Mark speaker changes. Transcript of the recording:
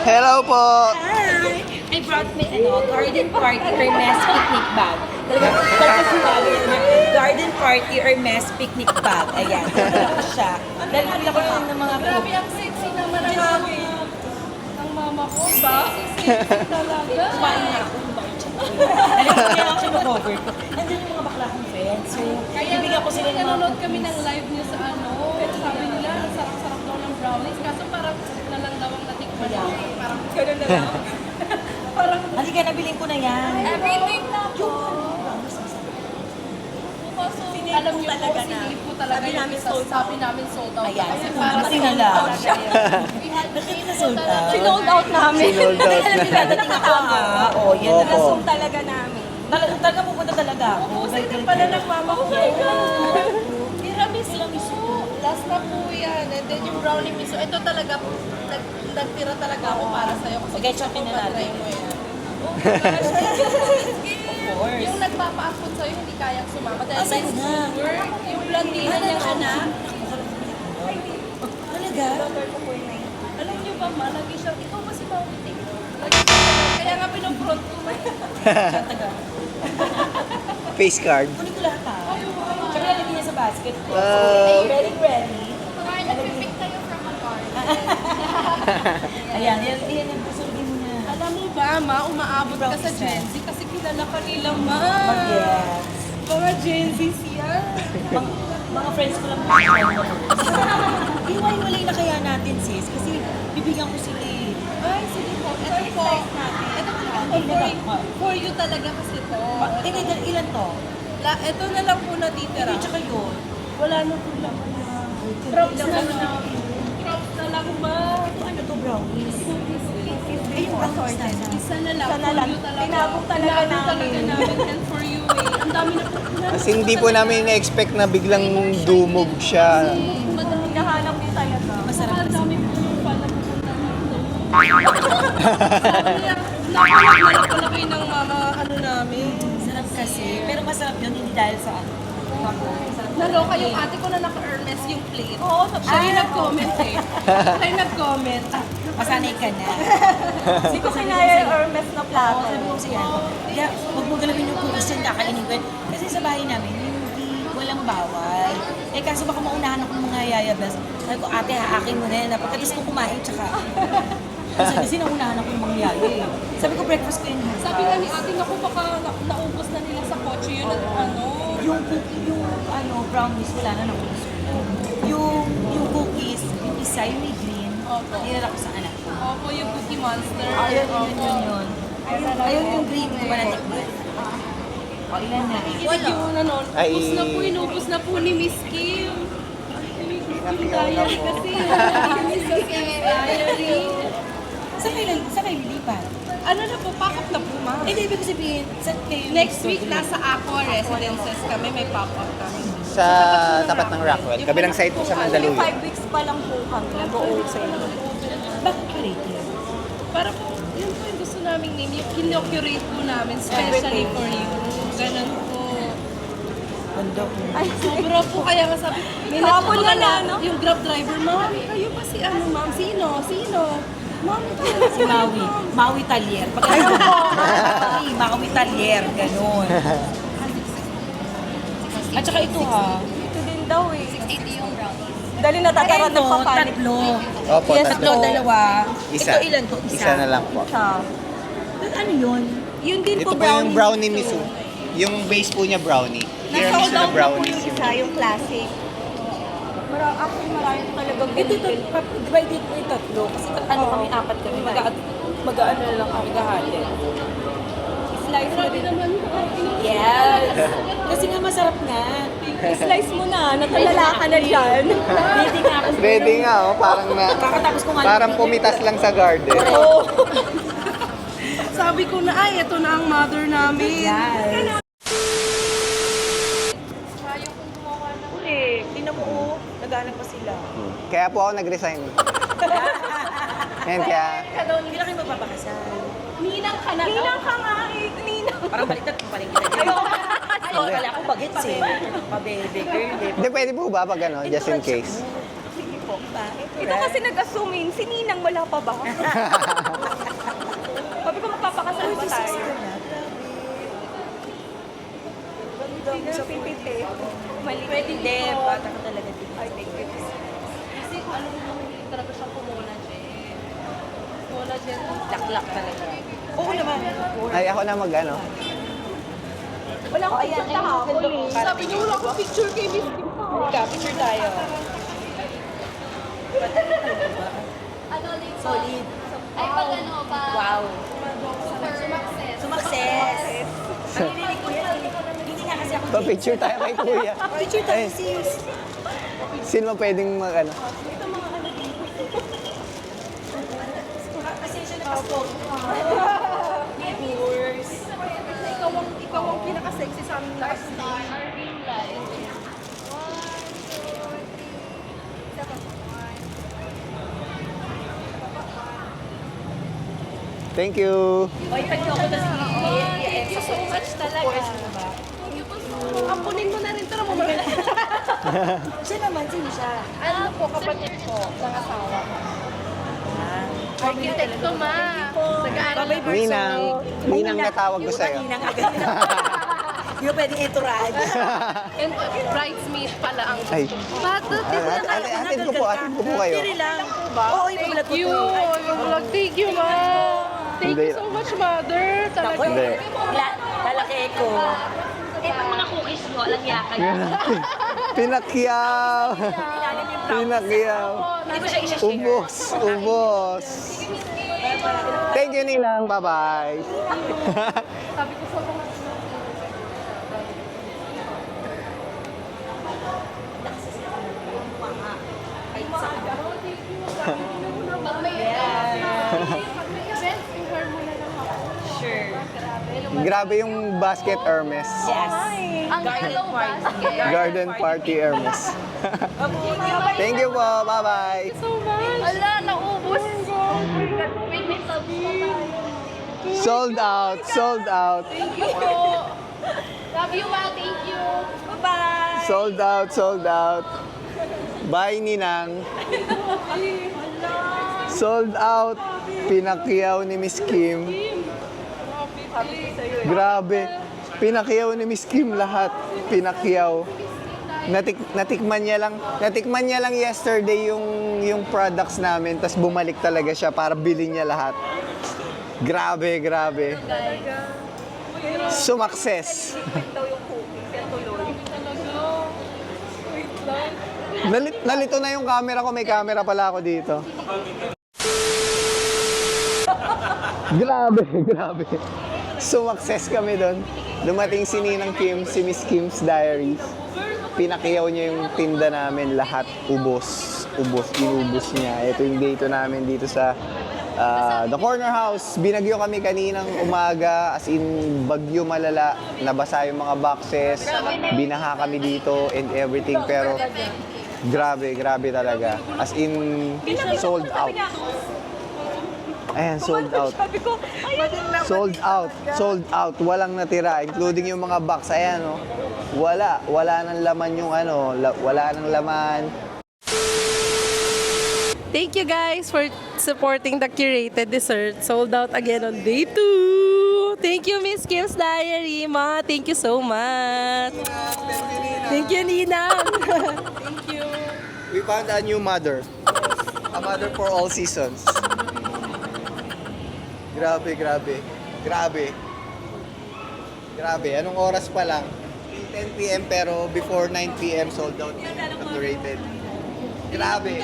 Speaker 1: Hello po!
Speaker 2: Hi! I brought me garden party Hermes picnic bag. Talaga sinabi na garden party Hermes picnic bag. Ayan, talaga siya. Dahil nakita ko lang ng mga
Speaker 3: Grabe ang sexy naman ng mama ko, ba? Sexy talaga.
Speaker 2: kumain na ako. Alam ko kaya ako siya mag-cover ko. Nandun yung mga bakla kong friends. So, ibigyan ko sila ng mga
Speaker 3: Nanonood kami ng live niyo sa ano. Sabi nila, ang sarap-sarap daw ng brownies. Kaso parang nalandawang natikman.
Speaker 2: Yeah.
Speaker 3: Parang gano'n na lang. Parang
Speaker 2: halika, nabiling ko na yan.
Speaker 3: everything na po. Kaso, alam niyo po,
Speaker 4: talaga na.
Speaker 3: silip po talaga
Speaker 4: Sabi
Speaker 3: yung
Speaker 4: namin
Speaker 3: isa.
Speaker 4: sold out.
Speaker 3: Sabi namin sold out.
Speaker 2: Ayan,
Speaker 3: Kasi
Speaker 2: kasi
Speaker 3: para
Speaker 2: kasi
Speaker 3: sold
Speaker 2: nala.
Speaker 3: out siya.
Speaker 2: Bakit na sold out?
Speaker 4: Sinold out namin.
Speaker 1: Sinold out na.
Speaker 2: Dadating ako ha. O, yan na.
Speaker 1: Opo.
Speaker 4: Nasong talaga namin.
Speaker 2: Talaga pupunta talaga ako.
Speaker 3: Kasi pala ng mama ko. Oh my God! Tiramisu. Last na po yan. And then yung brownie miso. Ito talaga, nagtira talaga ako para sa'yo. Kasi
Speaker 2: Okay, chokin na natin.
Speaker 3: patry mo yan. Oh my gosh, thank you so much.
Speaker 2: Of course.
Speaker 3: Yung nagpapa-afford sa'yo, hindi kayang sumama. Dahil
Speaker 2: Asan
Speaker 3: may
Speaker 2: na?
Speaker 3: work, yung blandina niyang anak.
Speaker 2: Talaga?
Speaker 3: Alam niyo ba, ma, lagi siya, ikaw ba si Mauti? Kaya nga pinag-front ko.
Speaker 2: Taga.
Speaker 1: Face card.
Speaker 2: Kunin ko lahat ha. Tsaka lalagyan niya sa basket ko.
Speaker 1: Wow.
Speaker 2: Ready, ready.
Speaker 3: Kaya nag-pick tayo from a car.
Speaker 2: Ayan, yan yung susundin mo na.
Speaker 3: Alam mo ba, ma, umaabot ka sa Gen Z kasi kilala ka nila, ma.
Speaker 2: Mag-yes.
Speaker 3: Mga Gen Z siya.
Speaker 2: Mga friends ko lang po. Iwalay na kaya natin sis, kasi bibigyan ko sila eh.
Speaker 3: Ay, sige po. Ito po. Ito po. For you talaga kasi to.
Speaker 2: Ilan to?
Speaker 3: Ito na lang po natitira.
Speaker 2: Hindi, tsaka yun.
Speaker 3: Wala na po lang. Props na lang. Props na lang, ma.
Speaker 2: Ano to, brownies? Ay, yung brownies na.
Speaker 3: Isa na lang.
Speaker 4: Isa na
Speaker 3: For
Speaker 4: lang.
Speaker 3: you talaga.
Speaker 4: Tinabog talaga
Speaker 3: Tinabog talaga namin. And for you eh. Ang dami na po.
Speaker 1: Kasi hindi po namin na-expect na biglang dumog siya.
Speaker 3: Madami.
Speaker 4: Hinahanap din talaga.
Speaker 2: Masarap
Speaker 3: Ang
Speaker 2: kasi.
Speaker 3: dami po pala pupunta dito. Sabi niya, nakalagyan pala kayo ng mga ano namin.
Speaker 2: Sarap kasi. Pero masarap yun, hindi dahil sa ano.
Speaker 3: Naloka yung ate ko na naka-Hermes yung plate.
Speaker 4: Oo,
Speaker 3: Siya yung nag-comment eh. Siya yung nag-comment.
Speaker 2: Masanay ka na.
Speaker 4: Hindi ko kinaya yung Hermes na plato.
Speaker 2: Sabi ko siya, kaya huwag mo galawin yung cookies dyan, kakainin ko yan. Kasi sa bahay namin, hindi, walang bawal. Eh kaso baka maunahan ako ng mga yayabas. Sabi ko, ate, haakin mo na yan. Pagkatas ko kumain, tsaka. Kasi naunahan ako ng mga yaya eh. Sabi ko, breakfast ko yun.
Speaker 3: Sabi nga ni ate, naku baka naubos na nila sa kotse yun at ano.
Speaker 2: Yung cookie, yung brownies, wala na naubos. Yung cookies, yung isa, yung may green,
Speaker 3: Opo.
Speaker 2: nilala ko sa anak ko.
Speaker 3: Opo, yung Cookie Monster.
Speaker 2: Ayun,
Speaker 3: Opo.
Speaker 2: yun. Ayun yung green, di ba natikman? O, ilan na?
Speaker 3: Wala. Yung ano,
Speaker 1: Ay.
Speaker 3: ubus na po, inubos na po ni Miss Kim. Yung diary kasi. Yung diary.
Speaker 2: Saan kayo lilipat?
Speaker 3: Ano na po, pack-up na po, ma.
Speaker 2: Eh, ibig sabihin, saan kayo?
Speaker 3: Next week, nasa Aqua Residences kami. May pop-up kami.
Speaker 1: Sa tapat ng Rockwell. Kabilang side po sa
Speaker 4: Yung
Speaker 1: Mandaluyong.
Speaker 4: 5 weeks pa lang po kami nag-o-open.
Speaker 2: Bakit curated?
Speaker 3: Para po, yun po yung gusto naming name. Yung kinocurate po namin, specially for you. Ganun po.
Speaker 2: Bundok.
Speaker 4: Ay,
Speaker 3: Sobra po kaya nga sabi, may
Speaker 4: Kahapon
Speaker 3: natutuwa
Speaker 4: na,
Speaker 3: na,
Speaker 4: no?
Speaker 3: yung Grab driver, ma'am, kayo ba si ano, ma'am? Sino? Ma'am,
Speaker 2: Si Maui. Maui Talier. Pag Maui Talier. Ganun. At saka ito ha.
Speaker 4: ito din daw eh.
Speaker 3: 680 yung brownies.
Speaker 4: Dali natatarat ng papanik.
Speaker 2: Tatlo.
Speaker 1: Opo,
Speaker 2: Yes,
Speaker 1: tatlo.
Speaker 2: tatlo, dalawa.
Speaker 1: Isa.
Speaker 2: Ito ilan to?
Speaker 1: Isa na lang po.
Speaker 4: Siya.
Speaker 2: Ano yun?
Speaker 4: Yun din
Speaker 1: Ito
Speaker 4: po
Speaker 1: po yung brownie
Speaker 4: miso.
Speaker 1: miso. Yung base po niya brownie.
Speaker 4: Nasa
Speaker 1: Tiramisu na
Speaker 4: out na po
Speaker 1: brownies.
Speaker 4: yung isa, yung classic. Actually, marami talaga
Speaker 2: Ito, divide mo yung tatlo. Kasi ano kami, apat kami. Mag-ano na lang kami kahati.
Speaker 4: Slice mo
Speaker 3: grabe
Speaker 4: din.
Speaker 3: naman po.
Speaker 2: Yes! Kasi nga masarap nga.
Speaker 4: Slice mo na, natulala ka na dyan.
Speaker 2: Ready nga ako.
Speaker 1: Ready nga oh, parang na
Speaker 2: Kakatapos ko nga.
Speaker 1: parang pumitas lang sa garden.
Speaker 4: Oo.
Speaker 3: Sabi ko na, ay, ito na ang mother namin.
Speaker 2: Yes.
Speaker 3: Kaya kong gumawa ng
Speaker 2: Eh, tingnan mo oh. Naghanap pa sila.
Speaker 1: Kaya po ako nag-resign. Yan kaya
Speaker 2: Hindi na kayo mapapakasal.
Speaker 3: Ninang ka na daw.
Speaker 4: Ninang ka nga eh. Ninang.
Speaker 2: Parang baliktad kung paling kita. Ayaw, kala ko bagets eh. Pabebe, girl.
Speaker 1: hindi pwede po ba pag ano, just in case.
Speaker 2: Sige po. Ba?
Speaker 4: Ito kasi nag-assume si Ninang wala pa ba? So, pipiti. Mali.
Speaker 2: Pwede hindi, bata ka talaga din.
Speaker 4: Ay, thank you.
Speaker 3: Kasi ano naman hindi talaga siya collagen. Collagen.
Speaker 2: Laklak talaga. Oo naman.
Speaker 1: Ay, ako na mag-ano.
Speaker 4: Wala akong picture kahapon eh.
Speaker 3: Sabi niyo wala akong picture kay Miss Kim pa.
Speaker 2: Picture tayo.
Speaker 3: Ano dito?
Speaker 2: Solid.
Speaker 3: Ay, pag ano, pag
Speaker 2: Wow.
Speaker 3: sumakses.
Speaker 2: Sumakses. Narinig ko yan. Hindi nga kasi ako.
Speaker 1: Pa-picture tayo kay kuya.
Speaker 2: Picture tayo,
Speaker 1: Eh,
Speaker 2: sis.
Speaker 1: sino pwedeng mag-ano?
Speaker 2: Kasi siya nakaspot. Neighbors.
Speaker 4: Ikaw ang pinaka-sexy sa aming lakas.
Speaker 3: Our real life.
Speaker 1: Thank you.
Speaker 2: Oy, pag ako na si
Speaker 3: Thank you so much talaga. Ampunin mo na rin ito na mo.
Speaker 2: Siya naman, sino siya?
Speaker 3: Ano po, kapatid ko, ng asawa ko. Architect ko, ma. Nag-aaral ako.
Speaker 1: Ninang natawag ko sa'yo.
Speaker 2: Ninang agad. Hindi mo pwedeng entourage.
Speaker 3: And bridesmaid pala ang
Speaker 1: Ay.
Speaker 3: Bakit?
Speaker 1: Atid ko po kayo.
Speaker 2: Pili lang. Oo, ipabalag ko
Speaker 3: Thank you.
Speaker 2: to.
Speaker 3: Yung vlog. Thank you, ma. Thank
Speaker 1: Hindi.
Speaker 3: you so much, mother. Talaga.
Speaker 1: Hindi.
Speaker 2: Lalaki ko. Itong mga cookies mo, alang yakan.
Speaker 1: Pinakyaw. Pinakyaw.
Speaker 2: Hindi ko siya isa-share.
Speaker 1: Ubos. Ubos. Thank you, Ninang. Bye-bye.
Speaker 3: Sabi ko sa mga pag may event, share mo na lang ako.
Speaker 2: Sure.
Speaker 1: Grabe yung basket Hermes.
Speaker 2: Yes.
Speaker 3: Ang
Speaker 2: Garden
Speaker 3: hello
Speaker 2: party.
Speaker 3: basket.
Speaker 1: Garden party Hermes. Thank you po. Bye-bye.
Speaker 3: So much. Ala, naubos ko. Wait, may subs pa tayo.
Speaker 1: Sold out. Sold out.
Speaker 3: Thank you po. Love you, ma. Thank you.
Speaker 2: Bye-bye.
Speaker 1: Sold out. Sold out. Bye, Ninang. Sold out. Pinakyaw ni Miss Kim. Grabe. Pinakyaw ni Miss Kim lahat. Pinakyaw. Natikman niya lang yesterday yung products namin, tas bumalik talaga siya para bilhin niya lahat. Grabe, grabe. Sumakses. Nalito na yung camera ko, may camera pala ako dito. Grabe, grabe. Sumakses kami doon. Dumating si Ninang Kim, si Miss Kim's Diaries. Pinakyaw niya yung tinda namin lahat. Ubos. Ubos. Inubos niya. Ito yung dito namin dito sa The Corner House. Binagyo kami kaninang umaga. As in, bagyo malala. Nabasa yung mga boxes. Binaha kami dito and everything. Pero grabe, grabe talaga. As in, sold out. Ayan, sold out. Sold out. Sold out. Walang natira. Including yung mga box. Ayan, oh. Wala. Wala nang laman yung ano. Wala nang laman.
Speaker 3: Thank you guys for supporting the curated dessert. Sold out again on day 2. Thank you, Miss Kim's Diary, ma. Thank you so much. Thank you, Nina. Thank you.
Speaker 1: We found a new mother. A mother for all seasons. Grabe, grabe. Grabe. Grabe. Anong oras pa lang? 10 p.m. pero before 9 p.m. sold out. Curated. Grabe.